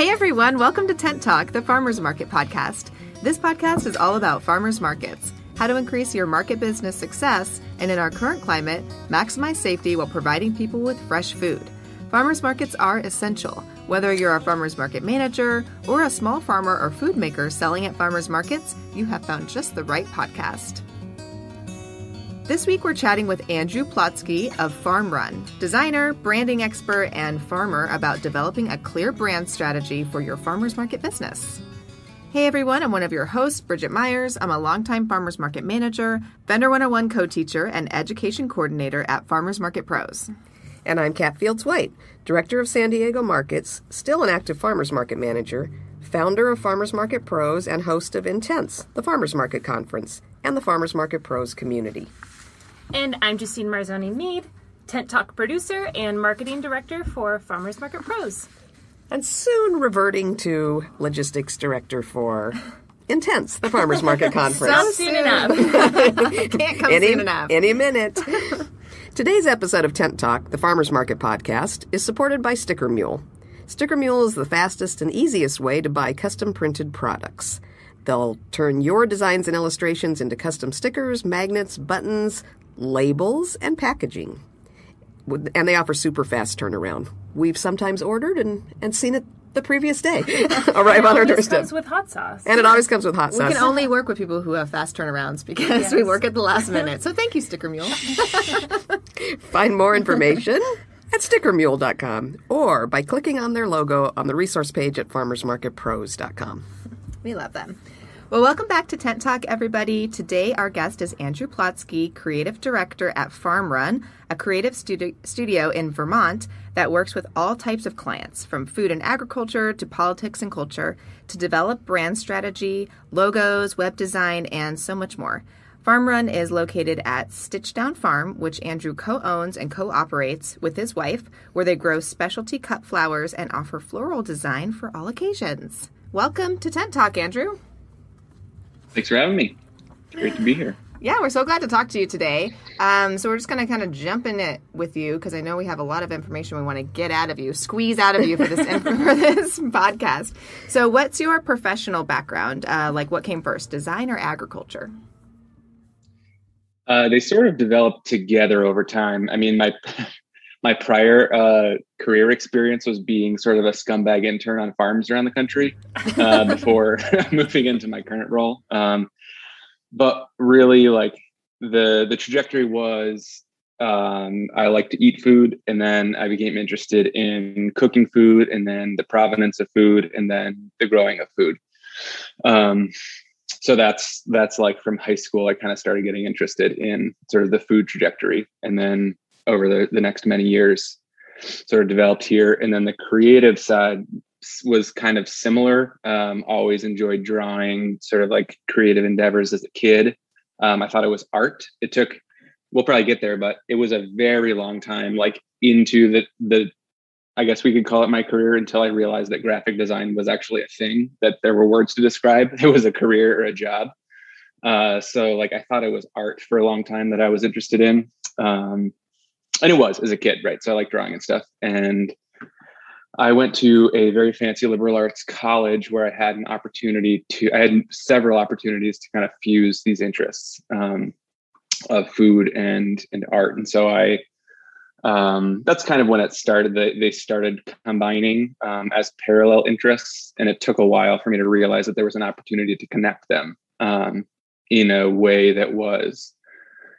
Hey everyone, welcome to Tent Talk, the Farmers Market podcast. This podcast is all about farmers markets, how to increase your market business success, and in our current climate, maximize safety while providing people with fresh food. Farmers markets are essential. Whether you're a farmers market manager or a small farmer or food maker selling at farmers markets, you have found just the right podcast. This week we're chatting with Andrew Plotsky of Farmrun, designer, branding expert, and farmer, about developing a clear brand strategy for your farmers market business. Hey everyone, I'm one of your hosts, Bridget Myers. I'm a longtime farmers market manager, Vendor 101 co-teacher, and education coordinator at Farmers Market Pros. And I'm Kat Fields-White, director of San Diego Markets, still an active farmers market manager, founder of Farmers Market Pros, and host of Intense, the Farmers Market Conference, and the Farmers Market Pros community. And I'm Justine Marzoni-Mead, Tent Talk producer and marketing director for Farmers Market Pros. And soon reverting to logistics director for Intense, the Farmers Market Conference. So soon enough. Can't come soon enough. Any minute. Today's episode of Tent Talk, the Farmers Market podcast, is supported by Sticker Mule. Sticker Mule is the fastest and easiest way to buy custom printed products. They'll turn your designs and illustrations into custom stickers, magnets, buttons, labels, and packaging. And they offer super fast turnaround. We've sometimes ordered and seen it the previous day arrive on our doorstep. It always comes with hot sauce. And it always comes with hot sauce. We can only work with people who have fast turnarounds because we work at the last minute. So thank you, Sticker Mule. Find more information at stickermule.com or by clicking on their logo on the resource page at farmersmarketpros.com. We love them. Well, welcome back to Tent Talk, everybody. Today, our guest is Andrew Plotsky, creative director at Farmrun, a creative studio in Vermont that works with all types of clients, from food and agriculture to politics and culture, to develop brand strategy, logos, web design, and so much more. Farmrun is located at Stitchdown Farm, which Andrew co-owns and co-operates with his wife, where they grow specialty cut flowers and offer floral design for all occasions. Welcome to Tent Talk, Andrew. Thanks for having me. It's great to be here. Yeah, we're so glad to talk to you today. So we're just going to kind of jump in it with you because I know we have a lot of information we want to get out of you, squeeze out of you for this for this podcast. So what's your professional background? Like what came first, design or agriculture? They sort of developed together over time. I mean, my prior career experience was being sort of a scumbag intern on farms around the country before moving into my current role. But really, like the trajectory was I like to eat food, and then I became interested in cooking food, and then the provenance of food, and then the growing of food. So that's like from high school, I kind of started getting interested in sort of the food trajectory, and then over the next many years sort of developed here. And then the creative side was kind of similar. Always enjoyed drawing, sort of like creative endeavors as a kid. I thought it was art. It took, we'll probably get there, but it was a very long time, like into the I guess we could call it my career, until I realized that graphic design was actually a thing, that there were words to describe. It was a career or a job. So like, I thought it was art for a long time that I was interested in. And it was as a kid, right? So I like drawing and stuff. And I went to a very fancy liberal arts college where I had I had several opportunities to kind of fuse these interests of food and art. And so that's kind of when it started. They started combining as parallel interests. And it took a while for me to realize that there was an opportunity to connect them in a way that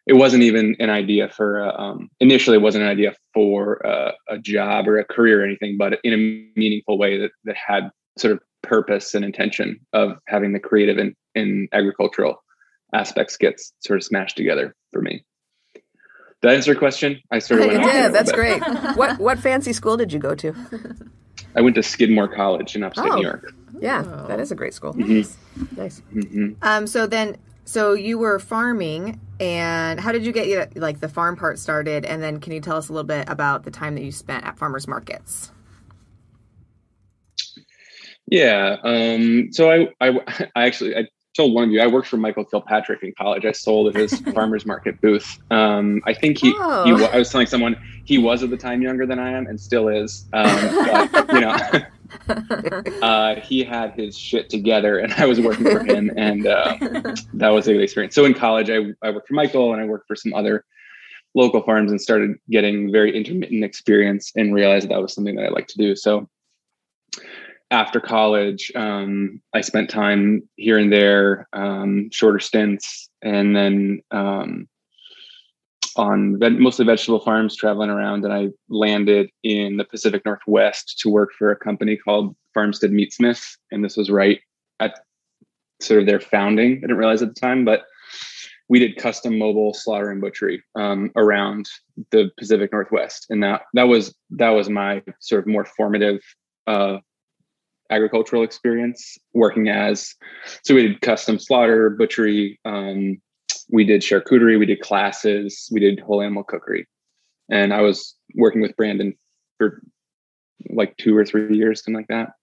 it wasn't even an idea for, initially it wasn't an idea for a job or a career or anything, but in a meaningful way that had sort of purpose and intention of having the creative and agricultural aspects get sort of smashed together for me. Did I answer your question? I sort of went off. Yeah, that's great. What fancy school did you go to? I went to Skidmore College in upstate New York. Yeah, that is a great school. Mm-hmm. Nice. Mm-hmm. So you were farming, and how did you get like the farm part started? And then can you tell us a little bit about the time that you spent at farmers markets? Yeah. So I told one of you, I worked for Michael Kilpatrick in college. I sold at his farmer's market booth. I think I was telling someone he was at the time younger than I am and still is. But, He had his shit together, and I was working for him, and that was a good experience. So in college, I worked for Michael, and I worked for some other local farms, and started getting very intermittent experience, and realized that was something that I like to do. So after college, I spent time here and there, shorter stints, and then on mostly vegetable farms, traveling around, and I landed in the Pacific Northwest to work for a company called Farmstead Meatsmith. And this was right at sort of their founding. I didn't realize at the time, but we did custom mobile slaughter and butchery around the Pacific Northwest. And that was my sort of more formative agricultural experience, working so we did custom slaughter, butchery, we did charcuterie, we did classes, we did whole animal cookery. And I was working with Brandon for like 2 or 3 years, something like that.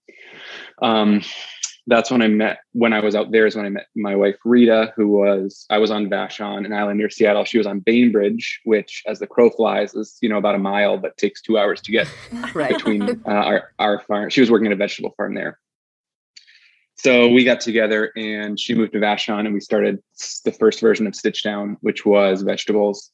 That's when I was out there is when I met my wife, Rita, I was on Vashon, an island near Seattle. She was on Bainbridge, which as the crow flies is, about a mile, but takes 2 hours to get right between our farm. She was working at a vegetable farm there. So we got together, and she moved to Vashon, and we started the first version of Stitchdown, which was vegetables,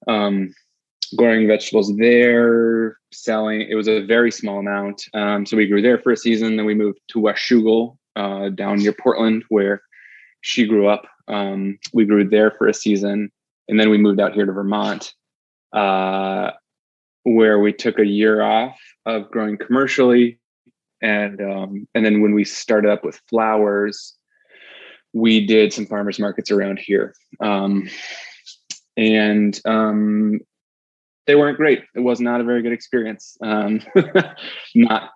growing vegetables there, selling. It was a very small amount. So we grew there for a season. Then we moved to Washougal, down near Portland, where she grew up. We grew there for a season, and then we moved out here to Vermont, where we took a year off of growing commercially. And then when we started up with flowers, we did some farmers markets around here. And they weren't great. It was not a very good experience. Not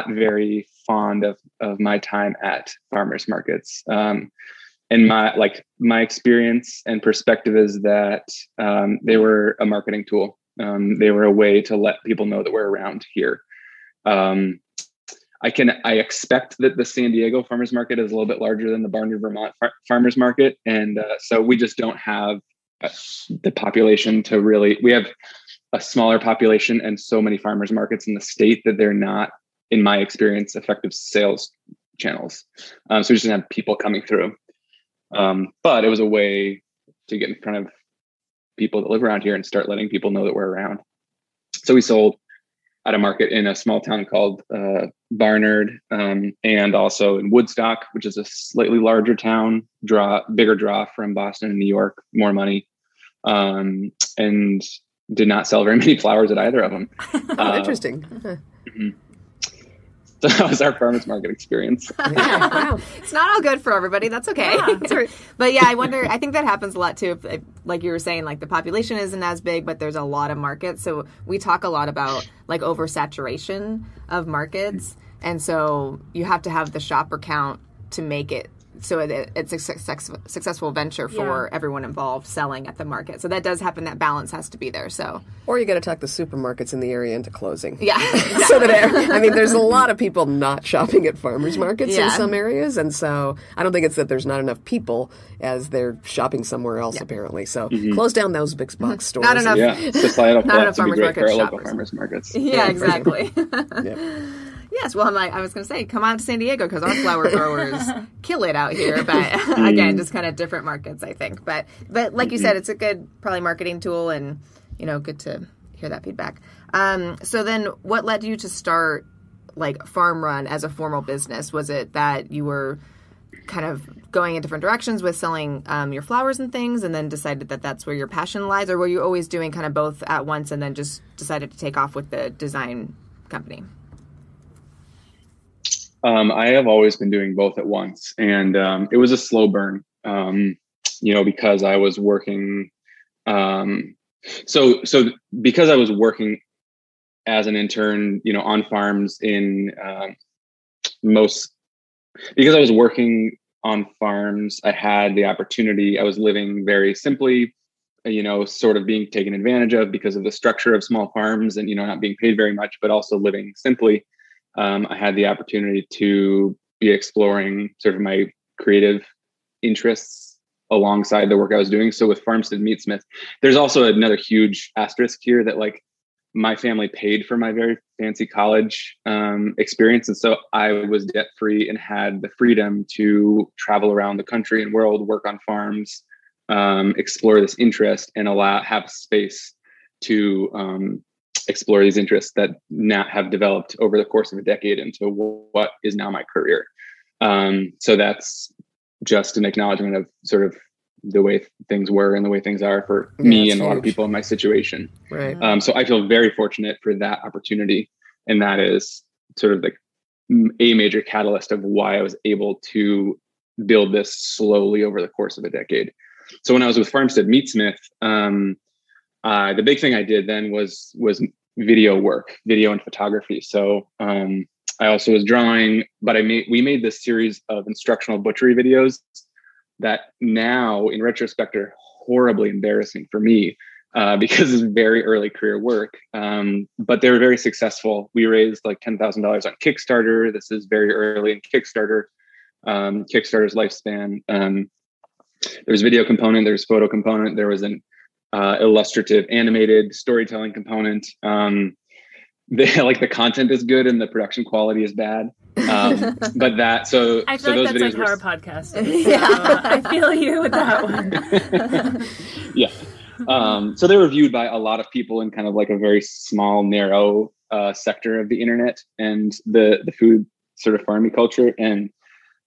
very fond of my time at farmers markets. And my experience and perspective is that they were a marketing tool. They were a way to let people know that we're around here. I expect that the San Diego farmers market is a little bit larger than the Barnard, Vermont farmers market. And so we just don't have the population to we have a smaller population and so many farmers markets in the state that they're not, in my experience, effective sales channels. So we just didn't have people coming through. But it was a way to get in front of people that live around here and start letting people know that we're around. So we sold at a market in a small town called Barnard, and also in Woodstock, which is a slightly larger town, bigger draw from Boston and New York, more money, and did not sell very many flowers at either of them. Interesting. Mm-hmm. So that was our farmers market experience. Yeah, wow. It's not all good for everybody. That's okay. Yeah. But yeah, I think that happens a lot too. Like you were saying, like the population isn't as big, but there's a lot of markets. So we talk a lot about like oversaturation of markets. And so you have to have the shopper count to make it so it's a successful venture for everyone involved selling at the market. So that does happen. That balance has to be there. So, or you got to talk the supermarkets in the area into closing. Yeah, exactly. So that there's a lot of people not shopping at farmers markets in some areas, and so I don't think it's that there's not enough people as they're shopping somewhere else apparently. So close down those big box stores. Not enough. Societal not enough to be farmers great for market our local shoppers. farmers markets. Yeah, exactly. Yeah. Yes, well, I was going to say, come on to San Diego because our flower growers kill it out here. But again, just kind of different markets, I think. But like you said, it's a good probably marketing tool, and good to hear that feedback. So then, what led you to start like Farmrun as a formal business? Was it that you were kind of going in different directions with selling your flowers and things, and then decided that that's where your passion lies, or were you always doing kind of both at once, and then just decided to take off with the design company? I have always been doing both at once, and it was a slow burn, because I was working. So because I was working as an intern, on farms because I was working on farms, I had the opportunity. I was living very simply, sort of being taken advantage of because of the structure of small farms and, not being paid very much, but also living simply. I had the opportunity to be exploring sort of my creative interests alongside the work I was doing. So with Farmstead Meatsmith, there's also another huge asterisk here that like my family paid for my very fancy college experience. And so I was debt free and had the freedom to travel around the country and world, work on farms, explore this interest, and have space to explore these interests that now have developed over the course of a decade into what is now my career. So that's just an acknowledgement of sort of the way things were and the way things are for me and a lot of people in my situation. Right. So I feel very fortunate for that opportunity. And that is sort of a major catalyst of why I was able to build this slowly over the course of a decade. So when I was with Farmstead Meatsmith, the big thing I did then was video work, video and photography. So I also was drawing, but we made this series of instructional butchery videos that now in retrospect are horribly embarrassing for me because it's very early career work. But they were very successful. We raised like $10,000 on Kickstarter. This is very early in Kickstarter, Kickstarter's lifespan. There's video component, there's photo component, there was an illustrative animated storytelling component. The content is good and the production quality is bad. But I feel like those that's videos like our podcast is. So I feel you with that one. Yeah. So they were viewed by a lot of people in kind of like a very small, narrow sector of the internet and the food sort of farming culture. And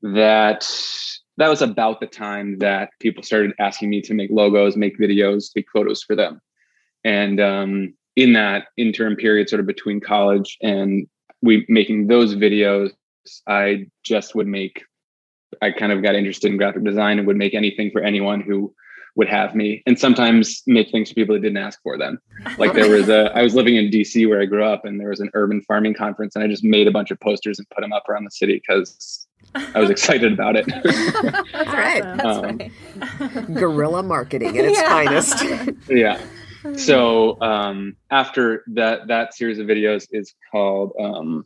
that was about the time that people started asking me to make logos, make videos, take photos for them. And in that interim period, sort of between college and making those videos, I kind of got interested in graphic design and would make anything for anyone who would have me, and sometimes make things for people that didn't ask for them. Like I was living in DC where I grew up, and there was an urban farming conference, and I just made a bunch of posters and put them up around the city because I was excited about it. That's right. That's funny. Guerrilla marketing at its finest. Yeah. So after that series of videos is called On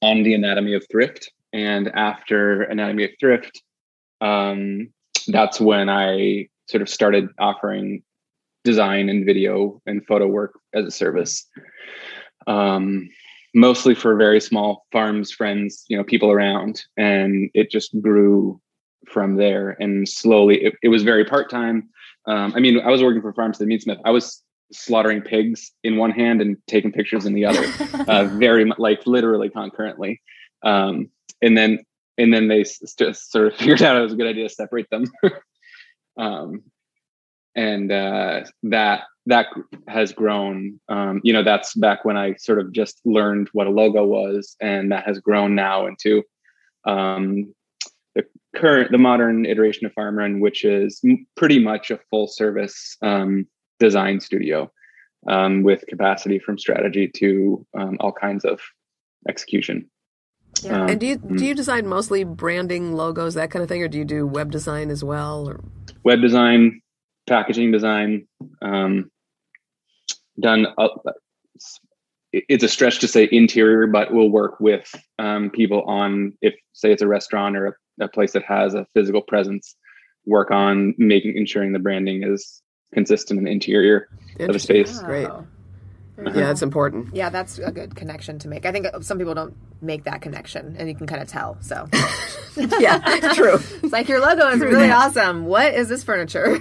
the Anatomy of Thrift. And after Anatomy of Thrift, that's when I sort of started offering design and video and photo work as a service. Mostly for very small farms, friends, people around. And it just grew from there. And slowly it was very part-time. I was working for Farmstead Meatsmith. I was slaughtering pigs in one hand and taking pictures in the other, very literally concurrently. And then they sort of figured out it was a good idea to separate them. And that has grown. That's back when I sort of just learned what a logo was, and that has grown now into the modern iteration of Farmrun, which is pretty much a full service design studio with capacity from strategy to all kinds of execution. Yeah. And do you design mostly branding, logos, that kind of thing, or do you do web design as well? Or? Web design, packaging design, it's a stretch to say interior, but we'll work with people on, if say it's a restaurant or a place that has a physical presence, work on ensuring the branding is consistent in the interior of a space. Great. Yeah, that's important. Yeah, that's a good connection to make. I think some people don't make that connection, and you can kind of tell. So, yeah, true. It's like your logo is really awesome. What is this furniture?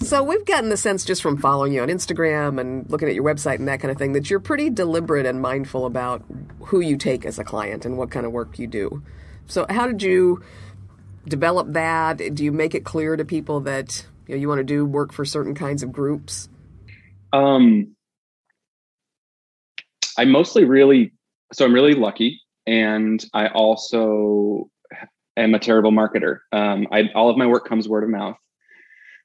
So we've gotten the sense just from following you on Instagram and looking at your website and that kind of thing that you're pretty deliberate and mindful about who you take as a client and what kind of work you do. So how did you develop that? Do you make it clear to people that you want to do work for certain kinds of groups? I'm really lucky, and I also am a terrible marketer. All of my work comes word of mouth.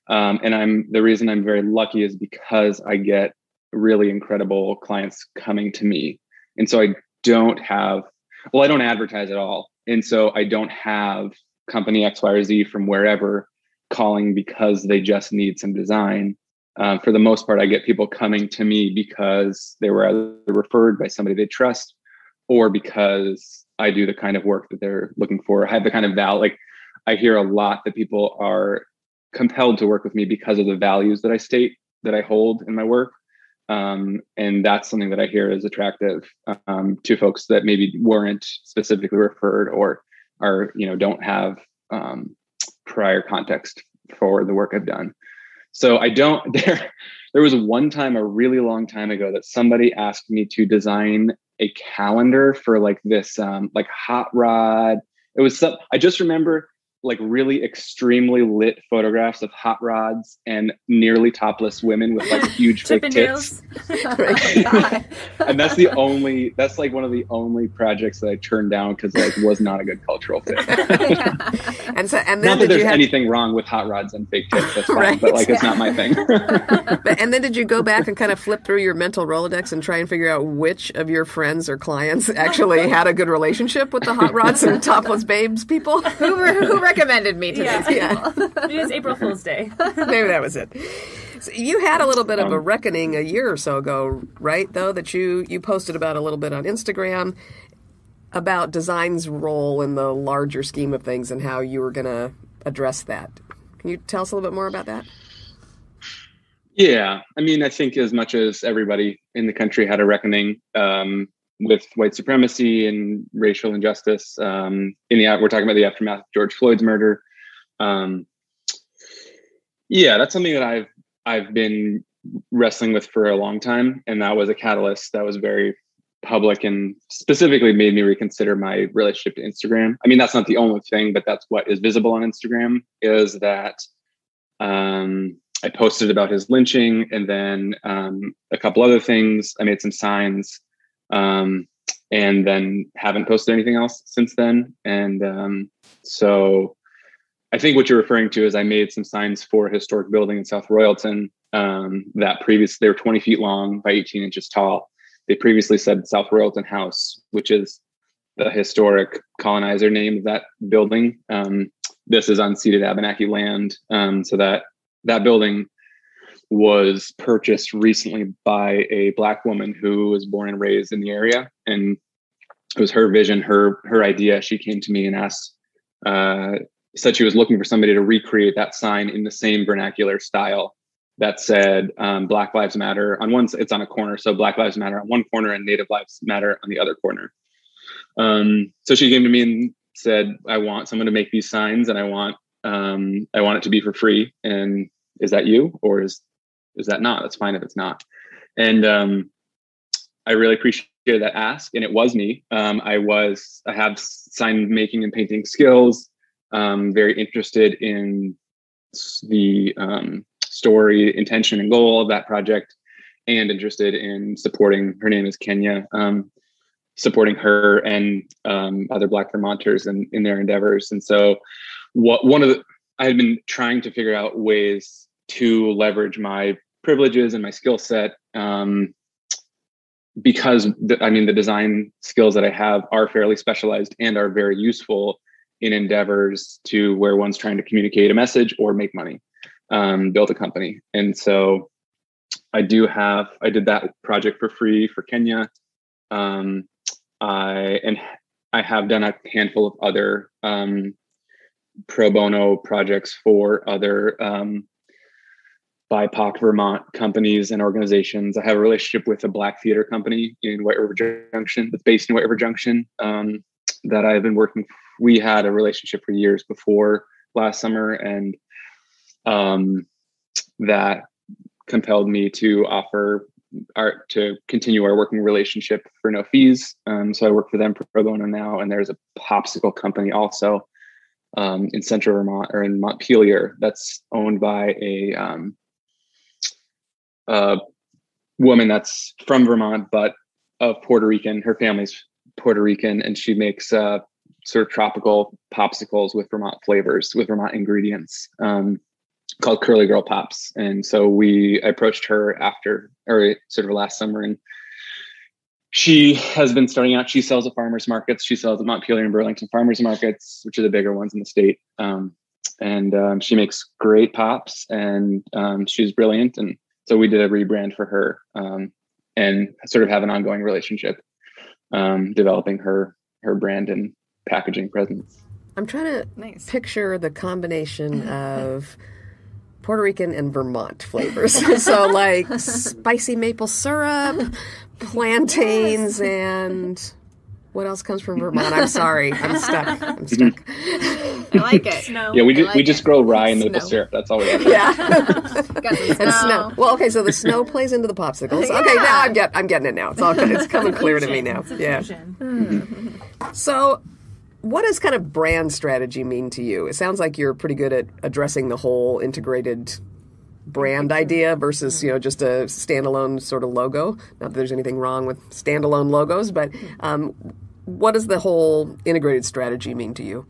And the reason I'm very lucky is because I get really incredible clients coming to me. And so I don't advertise at all. And so I don't have company X, Y, or Z from wherever calling because they just need some design. For the most part, I get people coming to me because they were either referred by somebody they trust, or because I do the kind of work that they're looking for. I have the kind of I hear a lot that people are compelled to work with me because of the values that I hold in my work. And that's something that I hear is attractive to folks that maybe weren't specifically referred or are, don't have prior context for the work I've done. So there was one time a really long time ago that somebody asked me to design a calendar for like this, like hot rod. I just remember like really extremely lit photographs of hot rods and nearly topless women with like huge fake tits. And that's like one of the only projects that I turned down because like was not a good cultural fit. And then not that there's anything wrong with hot rods and fake tits, that's fine, right. But like it's not my thing. And then did you go back and kind of flip through your mental Rolodex and try and figure out which of your friends or clients actually had a good relationship with the hot rods and topless babes people? Who recommended me to these people? Yeah. It is April Fool's Day. Maybe that was it. So you had a little bit of a reckoning a year or so ago, right, though, that you posted about a little bit on Instagram about design's role in the larger scheme of things and how you were going to address that. Can you tell us a little bit more about that? Yeah. I mean, I think as much as everybody in the country had a reckoning with white supremacy and racial injustice, we're talking about the aftermath of George Floyd's murder. That's something that I've been wrestling with for a long time. And that was a catalyst that was very public and specifically made me reconsider my relationship to Instagram. I mean, that's not the only thing, but that's what is visible on Instagram is that I posted about his lynching and then a couple other things. I made some signs and then haven't posted anything else since then. And so I think what you're referring to is I made some signs for a historic building in South Royalton they were 20 feet long by 18 inches tall. They previously said South Royalton House, which is the historic colonizer name of that building. This is unceded Abenaki land. So that building was purchased recently by a Black woman who was born and raised in the area. And it was her vision, her idea. She came to me and asked, said she was looking for somebody to recreate that sign in the same vernacular style that said Black Lives Matter on one. It's on a corner, so Black Lives Matter on one corner and Native Lives Matter on the other corner. So she came to me and said, "I want someone to make these signs, and I want it to be for free. And is that you, or is that not? That's fine if it's not." And I really appreciated that ask, and it was me. I have sign making and painting skills. Very interested in the story, intention, and goal of that project, and interested in supporting. Her name is Kenya. Supporting her and other Black Vermonters in their endeavors. And so, I had been trying to figure out ways to leverage my privileges and my skill set, because the design skills that I have are fairly specialized and are very useful in endeavors to where one's trying to communicate a message or make money, build a company. And so I did that project for free for Kenya. I have done a handful of other pro bono projects for other BIPOC Vermont companies and organizations. I have a relationship with a Black theater company in White River Junction, that's based in White River Junction, that I've been working. We had a relationship for years before last summer, and that compelled me to offer to continue our working relationship for no fees. So I work for them pro bono now, and there's a popsicle company also in central Vermont, or in Montpelier, that's owned by a woman that's from Vermont, but of Puerto Rican. Her family's Puerto Rican, and she makes sort of tropical popsicles with Vermont flavors, with Vermont ingredients, called Curly Girl Pops. And so I approached her sort of last summer, and she has been starting out. She sells at farmers markets. She sells at Montpelier and Burlington farmers markets, which are the bigger ones in the state. And she makes great pops, and she's brilliant. And so we did a rebrand for her, and sort of have an ongoing relationship, developing her brand and packaging presence. I'm trying to picture the combination of Puerto Rican and Vermont flavors. So like spicy maple syrup, plantains, and what else comes from Vermont? I'm sorry. I'm stuck. I like it. Snow. Yeah, we just grow rye and maple syrup. That's all we have. Yeah. Got some And snow. Well, okay, so the snow plays into the popsicles. Okay, now I'm getting it now. It's all good. It's coming clear to me now. Yeah. So what does kind of brand strategy mean to you? It sounds like you're pretty good at addressing the whole integrated brand idea versus, just a standalone sort of logo. Not that there's anything wrong with standalone logos, but what does the whole integrated strategy mean to you?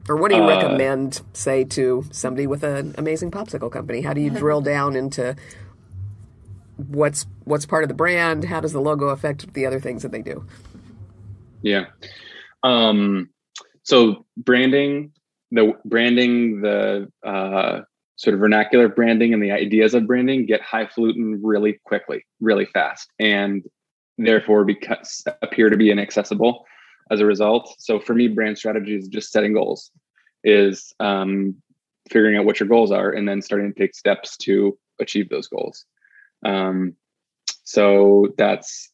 Or what do you recommend, say, to somebody with an amazing popsicle company? How do you drill down into what's part of the brand? How does the logo affect the other things that they do? Yeah. So branding, the sort of vernacular branding and the ideas of branding get highfalutin really quickly, really fast, and therefore appear to be inaccessible as a result. So for me, brand strategy is just setting goals, is figuring out what your goals are and then starting to take steps to achieve those goals. So that's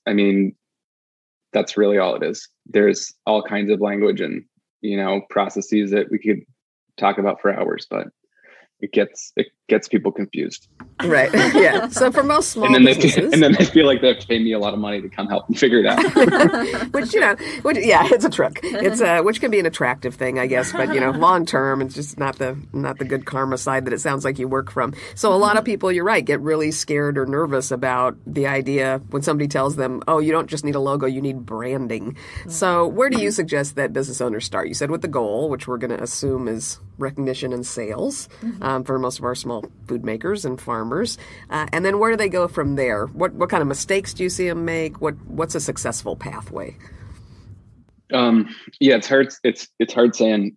really all it is. There's all kinds of language and, processes that we could talk about for hours, but it gets people confused. Right. Yeah. So for most small businesses, and then they feel like they have to pay me a lot of money to come help them figure it out. which it's a trick. It's which can be an attractive thing, I guess, but long term, it's just not the good karma side that it sounds like you work from. So a lot of people, you're right, get really scared or nervous about the idea when somebody tells them, "Oh, you don't just need a logo, you need branding." So where do you suggest that business owners start? You said with the goal, which we're going to assume is recognition and sales for most of our small food makers and farmers, and then where do they go from there? What kind of mistakes do you see them make? What's a successful pathway? It's hard. It's hard saying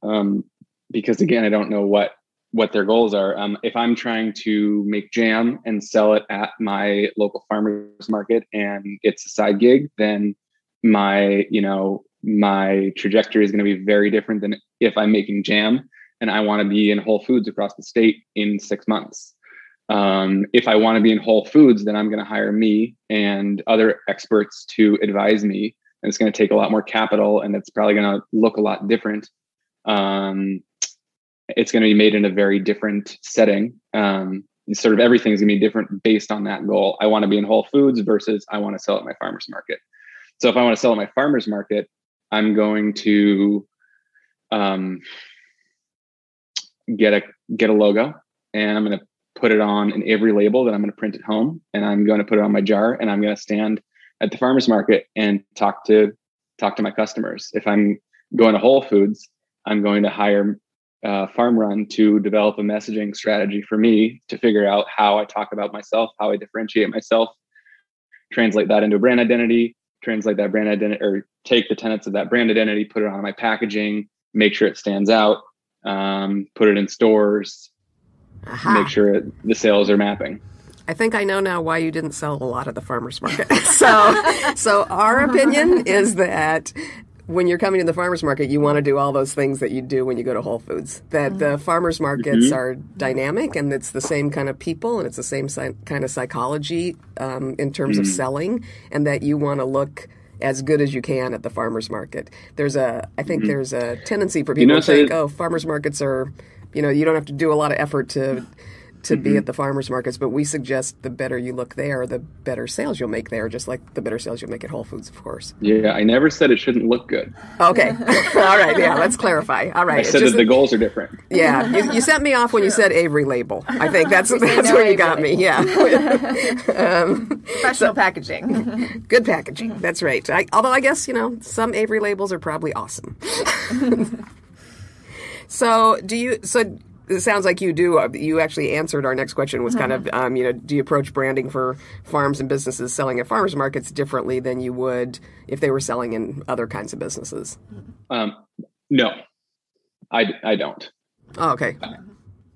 because again, I don't know what their goals are. If I'm trying to make jam and sell it at my local farmers market and it's a side gig, then my trajectory is going to be very different than if I'm making jam and I want to be in Whole Foods across the state in 6 months. If I want to be in Whole Foods, then I'm going to hire me and other experts to advise me. And it's going to take a lot more capital and it's probably going to look a lot different. It's going to be made in a very different setting. Sort of everything's going to be different based on that goal. I want to be in Whole Foods versus I want to sell at my farmer's market. So if I want to sell at my farmer's market, I'm going to get a logo and I'm going to put it on an Avery label that I'm going to print at home and I'm going to put it on my jar and I'm going to stand at the farmer's market and talk to my customers. If I'm going to Whole Foods, I'm going to hire Farmrun to develop a messaging strategy for me to figure out how I talk about myself, how I differentiate myself, translate that into a brand identity, or take the tenets of that brand identity, put it on my packaging, make sure it stands out, put it in stores, make sure the sales are mapping. I think I know now why you didn't sell a lot at the farmer's market. So our opinion is that when you're coming to the farmer's market, you want to do all those things that you do when you go to Whole Foods. That the farmer's markets are dynamic and it's the same kind of people and it's the same kind of psychology in terms of selling, and that you want to look as good as you can at the farmer's market. I think there's a tendency for people to think, farmer's markets are, you don't have to do a lot of effort to be at the farmers markets, but we suggest the better you look there, the better sales you'll make there, just like the better sales you'll make at Whole Foods, of course. Yeah, I never said it shouldn't look good. Okay. All right. Yeah, let's clarify. All right. I said that the goals are different. Yeah. You sent me off when you said Avery label. I think that's where you got me. Yeah. Professional packaging. Good packaging. That's right. Although I guess, some Avery labels are probably awesome. So it sounds like you actually answered our next question was kind of, do you approach branding for farms and businesses selling at farmers markets differently than you would if they were selling in other kinds of businesses? No, I don't. Oh, okay.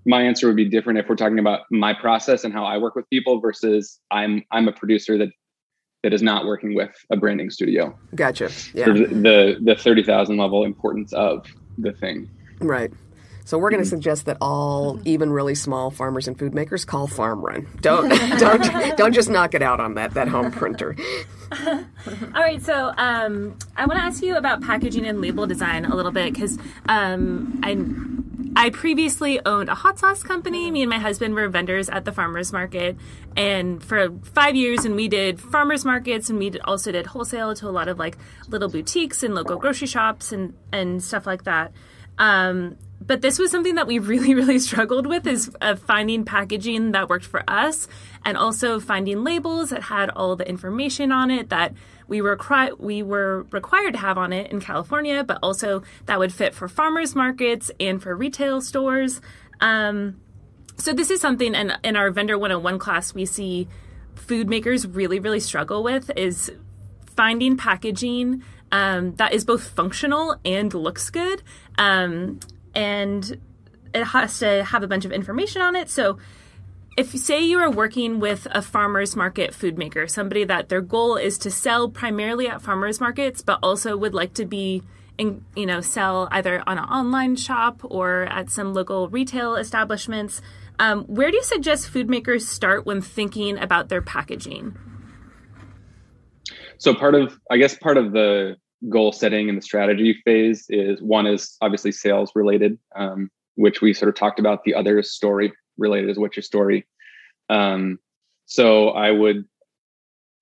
My answer would be different if we're talking about my process and how I work with people versus I'm a producer that is not working with a branding studio. Gotcha. Yeah. The 30,000 level importance of the thing. Right. So we're going to suggest that all, even really small farmers and food makers call Farmrun. Don't just knock it out on that home printer. All right, so I want to ask you about packaging and label design a little bit because I previously owned a hot sauce company. Me and my husband were vendors at the farmers market, and for 5 years, and we did farmers markets, and we also did wholesale to a lot of like little boutiques and local grocery shops and stuff like that. But this was something that we really, really struggled with, is finding packaging that worked for us, and also finding labels that had all the information on it that we were required to have on it in California, but also that would fit for farmers markets and for retail stores. So this is something, and in our Vendor 101 class, we see food makers really, really struggle with, is finding packaging that is both functional and looks good. And it has to have a bunch of information on it. So if, say, you are working with a farmer's market food maker, somebody that their goal is to sell primarily at farmer's markets, but also would like to be, sell either on an online shop or at some local retail establishments, where do you suggest food makers start when thinking about their packaging? So part of the goal setting in the strategy phase is obviously sales related, which we sort of talked about. The other is story related, is what's your story. So I would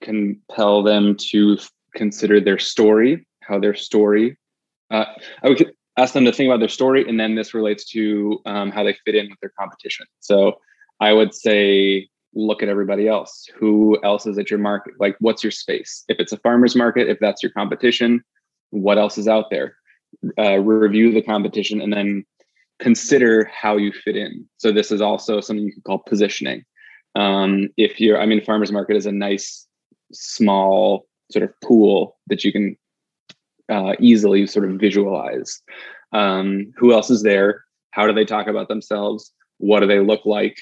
compel them to consider their story, how their story, I would ask them to think about their story, and then this relates to how they fit in with their competition. So I would say, look at everybody else. Who else is at your market? Like, what's your space? If it's a farmer's market, if that's your competition, what else is out there? Review the competition and then consider how you fit in. So this is also something you could call positioning. Farmer's market is a nice, small sort of pool that you can easily sort of visualize. Who else is there? How do they talk about themselves? What do they look like?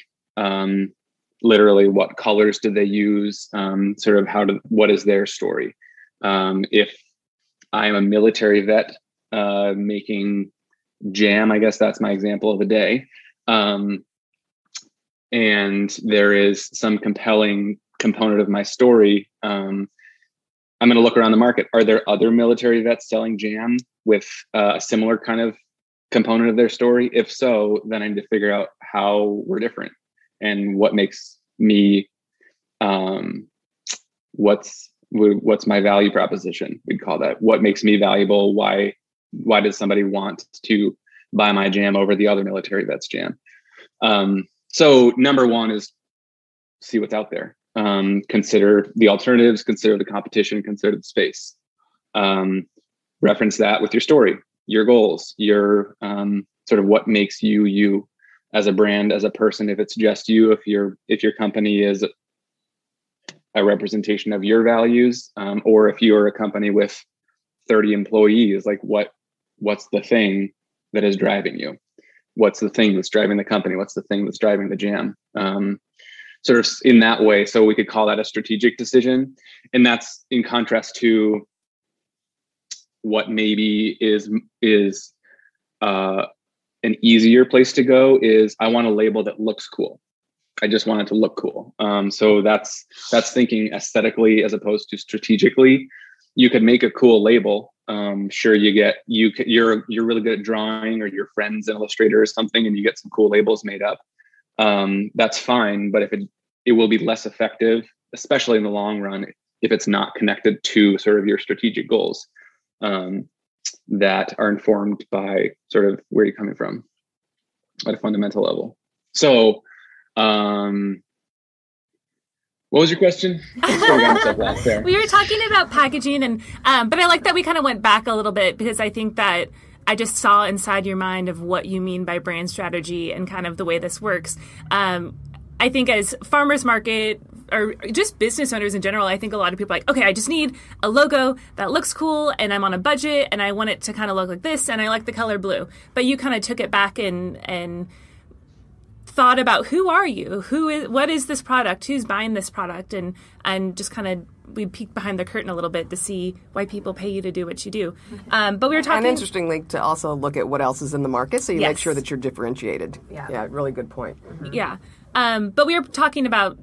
Literally, what colors do they use? What is their story? If I'm a military vet making jam, I guess that's my example of the day. And there is some compelling component of my story. I'm going to look around the market. Are there other military vets selling jam with a similar kind of component of their story? If so, then I need to figure out how we're different. And what makes me, what's my value proposition? We'd call that. What makes me valuable? Why does somebody want to buy my jam over the other military vet's jam? So number one is see what's out there. Consider the alternatives, consider the competition, consider the space. Reference that with your story, your goals, your sort of what makes you as a brand, as a person. If it's just you, if your company is a representation of your values, or if you're a company with 30 employees, like what's the thing that is driving you? What's the thing that's driving the company? What's the thing that's driving the jam? Sort of in that way. So we could call that a strategic decision. And that's in contrast to what maybe is an easier place to go is I want a label that looks cool. I just want it to look cool. So that's thinking aesthetically as opposed to strategically. You could make a cool label. Sure, you're really good at drawing, or your friend's an illustrator or something, and you get some cool labels made up. That's fine, but if it will be less effective, especially in the long run, if it's not connected to sort of your strategic goals that are informed by sort of where you're coming from at a fundamental level. So, what was your question? We were talking about packaging, and but I like that we kind of went back a little bit, because I think that I just saw inside your mind of what you mean by brand strategy and kind of the way this works. I think as farmers market or just business owners in general, I think a lot of people are like, okay, I just need a logo that looks cool, and I'm on a budget, and I want it to kind of look like this, and I like the color blue. But you kind of took it back and thought about who are you, what is this product, who's buying this product, and just kind of we peek behind the curtain a little bit to see why people pay you to do what you do. But we were talking, and interestingly, to also look at what else is in the market, so you make sure that you're differentiated. Yeah, really good point. Yeah, but we were talking about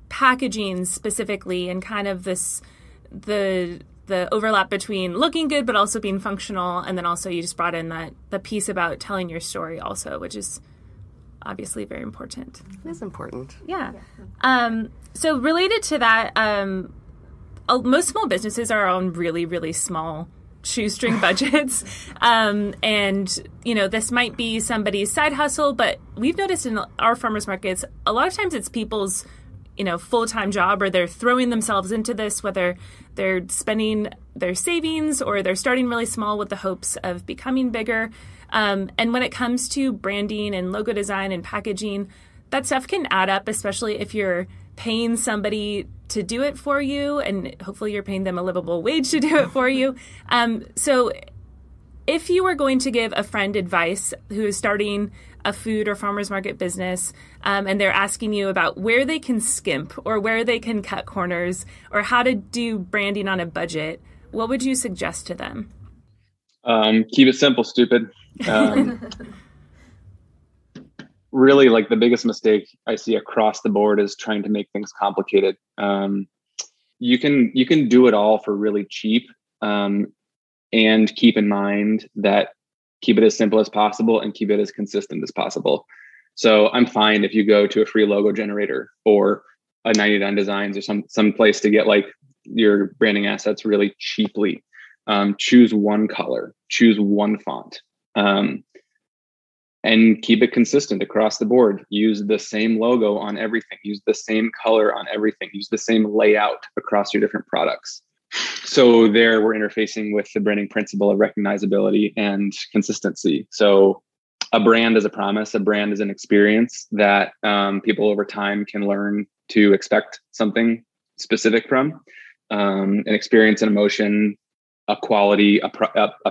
packaging specifically, and kind of the overlap between looking good but also being functional, and then also you just brought in the piece about telling your story also, which is obviously very important. It is important. Yeah. So related to that, most small businesses are on really, really small shoestring budgets. And, this might be somebody's side hustle, but we've noticed in our farmers markets, a lot of times it's people's, full-time job, or they're throwing themselves into this, whether they're spending their savings or they're starting really small with the hopes of becoming bigger. And when it comes to branding and logo design and packaging, that stuff can add up, especially if you're paying somebody to do it for you, and hopefully you're paying them a livable wage to do it for you. So if you were going to give a friend advice who is starting a food or farmers market business, and they're asking you about where they can skimp or where they can cut corners or how to do branding on a budget, what would you suggest to them? Keep it simple, stupid. Really, like, the biggest mistake I see across the board is trying to make things complicated. You can do it all for really cheap, and keep in mind that keep it as simple as possible and keep it as consistent as possible. So I'm fine if you go to a free logo generator or a 99 Designs or some place to get like your branding assets really cheaply. Choose one color, choose one font, and keep it consistent across the board. Use the same logo on everything. Use the same color on everything. Use the same layout across your different products. So there we're interfacing with the branding principle of recognizability and consistency. So a brand is a promise. A brand is an experience that people over time can learn to expect something specific from. An experience, an emotion, a quality, a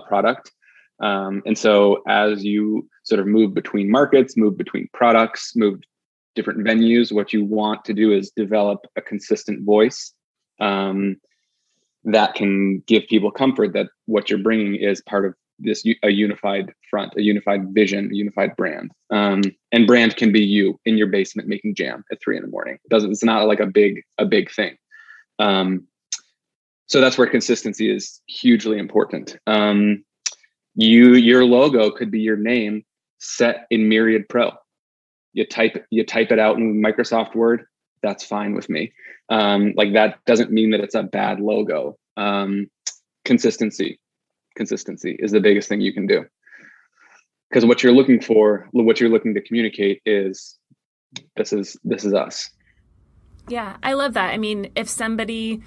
product. And so as you sort of move between markets, move between products, move different venues, what you want to do is develop a consistent voice that can give people comfort that what you're bringing is part of this, a unified front, a unified vision, a unified brand. And brand can be you in your basement making jam at 3 a.m. It's not like a big thing. So that's where consistency is hugely important. Your logo could be your name set in Myriad Pro. You type it out in Microsoft Word. That's fine with me. Like, that doesn't mean that it's a bad logo. Consistency is the biggest thing you can do, because what you're looking to communicate is this is us. Yeah, I love that. I mean, if somebody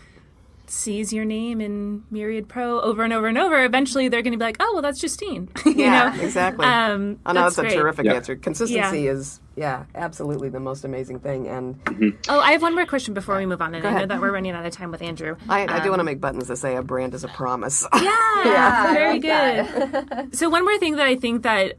sees your name in Myriad Pro over and over and over, eventually they're going to be like, oh, well, that's Justine. Exactly. That's a terrific answer. Consistency is, absolutely the most amazing thing. And Oh, I have one more question before we move on, and I know that we're running out of time with Andrew. I do want to make buttons that say a brand is a promise. Yeah, very good. So one more thing that I think that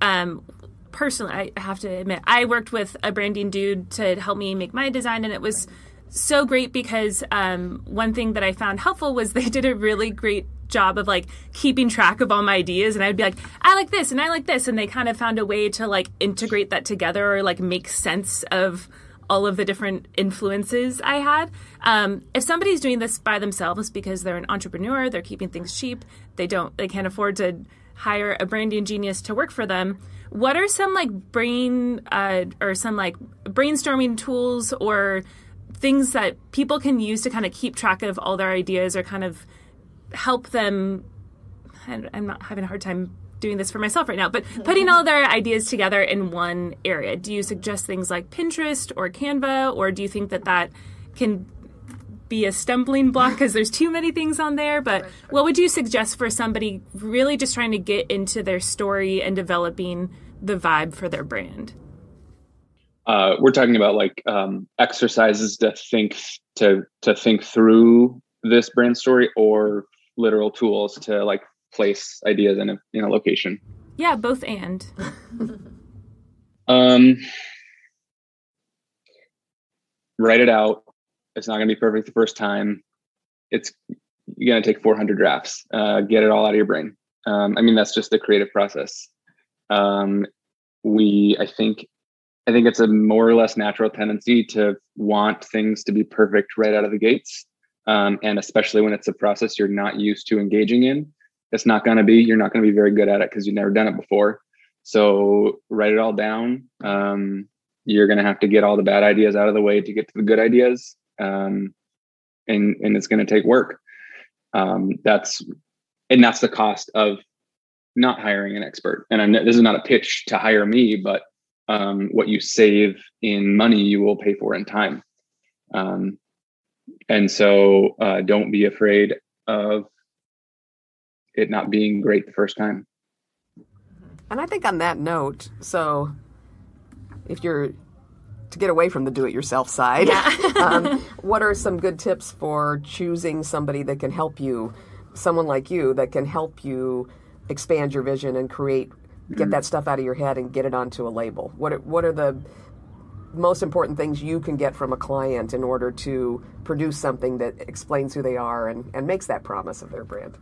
personally, I have to admit, I worked with a branding dude to help me make my design, and it was so great because one thing that I found helpful was they did a really great job of like keeping track of all my ideas, and I'd be like, I like this and I like this, and they kind of found a way to like integrate that together or like make sense of all of the different influences I had. If somebody's doing this by themselves because they're an entrepreneur, they're keeping things cheap, they can't afford to hire a branding genius to work for them, what are some like brainstorming tools or things that people can use to kind of keep track of all their ideas or kind of help them? I'm not having a hard time doing this for myself right now, but putting all their ideas together in one area. Do you suggest things like Pinterest or Canva, or do you think that can be a stumbling block because there's too many things on there? But what would you suggest for somebody really just trying to get into their story and developing the vibe for their brand? We're talking about like exercises to think through this brand story, or literal tools to like place ideas in a location. Yeah, both and. write it out. It's not going to be perfect the first time. You're going to take 400 drafts, get it all out of your brain. That's just the creative process. I think it's a more or less natural tendency to want things to be perfect right out of the gates. And especially when it's a process you're not used to engaging in, you're not going to be very good at it because you've never done it before. So write it all down. You're going to have to get all the bad ideas out of the way to get to the good ideas. And it's going to take work. That's the cost of not hiring an expert. And this is not a pitch to hire me, but what you save in money, you will pay for in time. And so don't be afraid of it not being great the first time. And I think on that note, so if you're to get away from the do-it-yourself side, what are some good tips for choosing somebody that can help you, someone like you, that can help you expand your vision and get that stuff out of your head and get it onto a label? What are the most important things you can get from a client in order to produce something that explains who they are and makes that promise of their brand?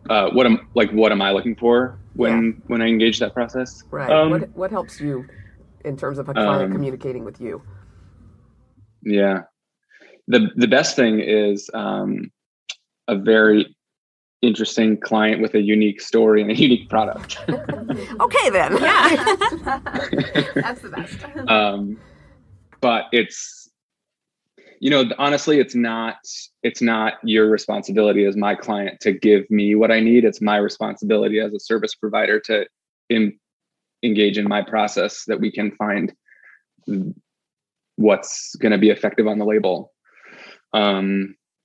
What am I looking for when I engage that process? Right. What helps you in terms of a client communicating with you? Yeah. The best thing is a very interesting client with a unique story and a unique product. Okay, then. Yeah. That's the best. But it's, honestly, it's not your responsibility as my client to give me what I need. It's my responsibility as a service provider to engage in my process that we can find what's going to be effective on the label.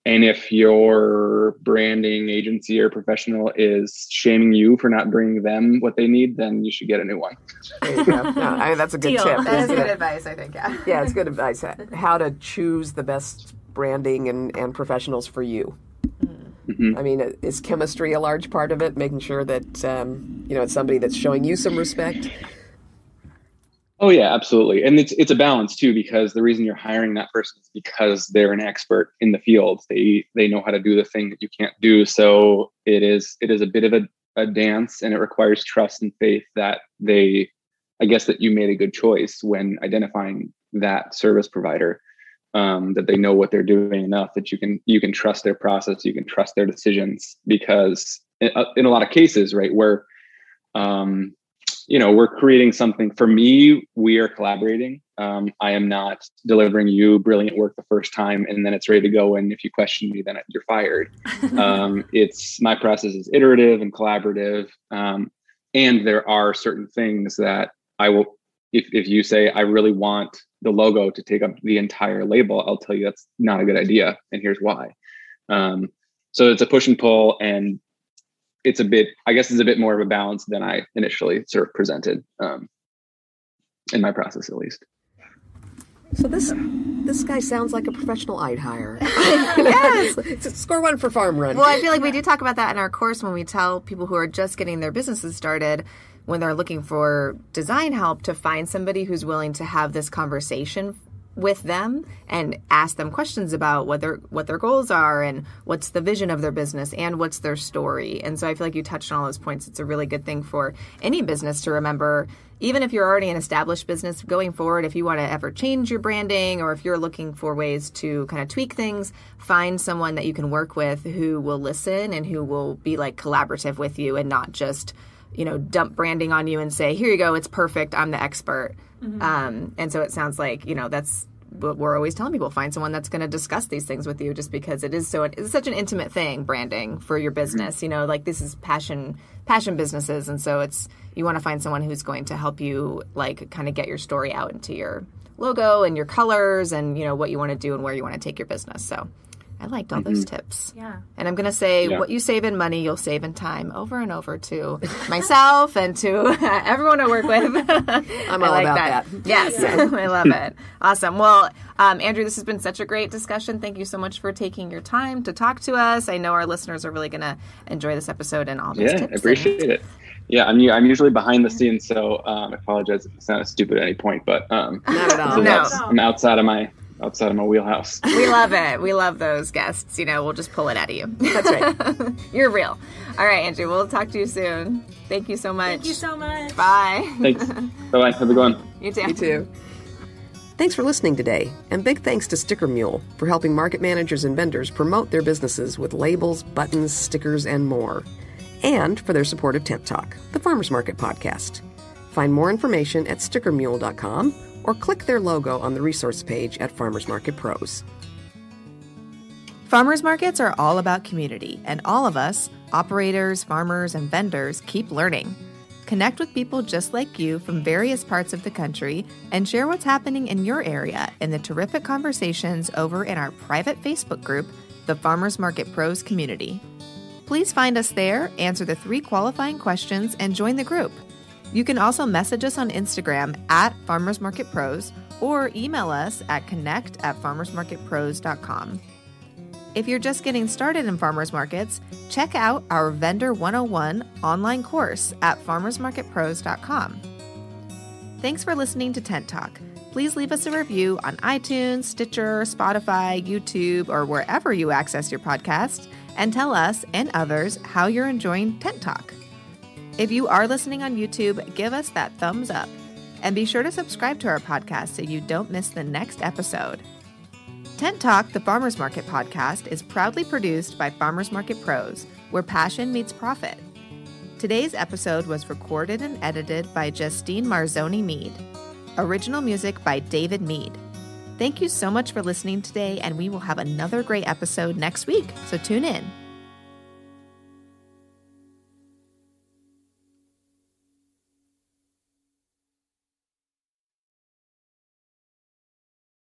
And if your branding agency or professional is shaming you for not bringing them what they need, then you should get a new one. There you go. No, that's a good tip. That is good advice, I think. Yeah. Yeah, it's good advice. How to choose the best branding and professionals for you. Mm-hmm. Is chemistry a large part of it? Making sure that it's somebody that's showing you some respect. Oh yeah, absolutely. And it's a balance too, because the reason you're hiring that person is because they're an expert in the field. They know how to do the thing that you can't do. So it is a bit of a dance, and it requires trust and faith that that you made a good choice when identifying that service provider, that they know what they're doing enough that you can trust their process, you can trust their decisions, because in a lot of cases, right, where we're creating something. For me, we are collaborating. I am not delivering you brilliant work the first time and then it's ready to go. And if you question me, then you're fired. My process is iterative and collaborative. And there are certain things that I will, if you say, I really want the logo to take up the entire label, I'll tell you that's not a good idea. And here's why. So it's a push and pull, and it's a bit more of a balance than I initially sort of presented, in my process, at least. So this guy sounds like a professional I'd hire. Yes. Score one for Farmrun. Well, I feel like we do talk about that in our course when we tell people who are just getting their businesses started, when they're looking for design help, to find somebody who's willing to have this conversation with them and ask them questions about what their goals are and what's the vision of their business and what's their story. And so I feel like you touched on all those points. It's a really good thing for any business to remember, even if you're already an established business going forward. If you want to ever change your branding, or if you're looking for ways to kind of tweak things, find someone that you can work with who will listen and who will be like collaborative with you and not just, dump branding on you and say, here you go, it's perfect, I'm the expert. Mm-hmm. And so it sounds like, that's what we're always telling people: find someone that's going to discuss these things with you, just because it's such an intimate thing, branding for your business. Like this is passion businesses. And so you want to find someone who's going to help you like kind of get your story out into your logo and your colors and, what you want to do and where you want to take your business. So I liked all those tips. Yeah. And I'm going to say what you save in money, you'll save in time over and over to myself and to everyone I work with. I'm all about that. Yes, I love it. Awesome. Well, Andrew, this has been such a great discussion. Thank you so much for taking your time to talk to us. I know our listeners are really going to enjoy this episode and all those tips. Yeah, I appreciate it. Yeah, I'm usually behind the scenes, so I apologize if it sounds stupid at any point, but not at all. No. I'm outside of my wheelhouse. We love it. We love those guests. We'll just pull it out of you. That's right. You're real. All right, Andrew, we'll talk to you soon. Thank you so much. Thank you so much. Bye. Thanks. Bye-bye. Have a good one. You too. You too. Thanks for listening today, and big thanks to Sticker Mule for helping market managers and vendors promote their businesses with labels, buttons, stickers, and more. And for their support of Tent Talk, the Farmers Market podcast. Find more information at stickermule.com or click their logo on the resource page at Farmers Market Pros. Farmers markets are all about community, and all of us, operators, farmers, and vendors, keep learning. Connect with people just like you from various parts of the country and share what's happening in your area in the terrific conversations over in our private Facebook group, the Farmers Market Pros Community. Please find us there, answer the 3 qualifying questions, and join the group. You can also message us on Instagram at Farmers Market Pros or email us at connect@farmersmarketpros.com. If you're just getting started in farmers markets, check out our Vendor 101 online course at farmersmarketpros.com. Thanks for listening to Tent Talk. Please leave us a review on iTunes, Stitcher, Spotify, YouTube, or wherever you access your podcast, and tell us and others how you're enjoying Tent Talk. If you are listening on YouTube, give us that thumbs up. And be sure to subscribe to our podcast so you don't miss the next episode. Tent Talk, the Farmers Market podcast, is proudly produced by Farmers Market Pros, where passion meets profit. Today's episode was recorded and edited by Justine Marzoni Mead. Original music by David Mead. Thank you so much for listening today, and we will have another great episode next week, so tune in.